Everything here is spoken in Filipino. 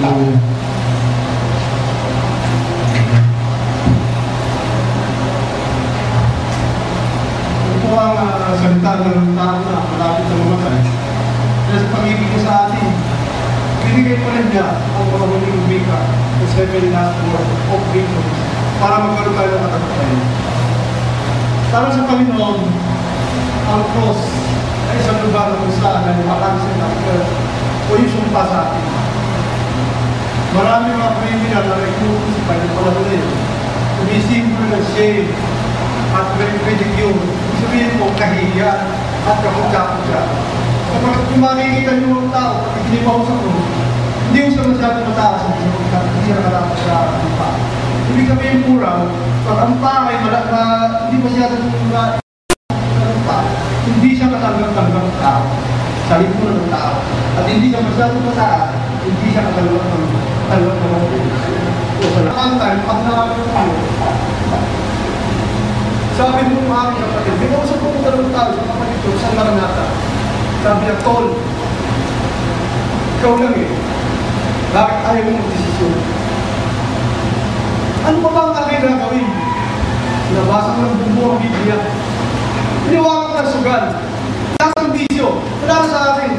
Hallelujah. Ito ang salita ng tao na malapit na mamatay. Kaya sa pag-ibig niya sa atin, binigay pa rin niya ang mga huling wika, the 7 last word of victory, para magkaroon tayo ng katatayan. Para sa Panginoon, ang cross ay isang lugar na kung saan ay makansel ng o yung sumpa sa atin. Marami mga criminal na recruit sa panipala na yun. Sumisimbolo ng shame at ridicule. Sabihin mo, kahihiyan at kapagkapagka. Kapag makikita niyo ang tao, pag ikinipaw sa cross, hindi mo siya masyadong mataas, hindi siya nakatapos sa lupa. Ibig sabihin pura, pag ang pangay, hindi masyadong lupa, hindi siya katanggap-tanggap ng tao, sa lipunan ng tao. At hindi siya masyadong mataas, hindi siya katanggap-tanggap ng tao. So sa nakantay, pag nakakita tayo, sabi mo ng aking kapatid, may kausap ko ng tao sa kapatid ko, isang maranata. Sabi niya, Tol, ikaw lang eh. Bakit ayaw mo mag-desisyon? Ano pa ba ang aking gagawin? Nabasa ko ng bumbu ang Biblia. Iniwakan ka ng sugal. Wala kang bisyo. Wala ka sa akin.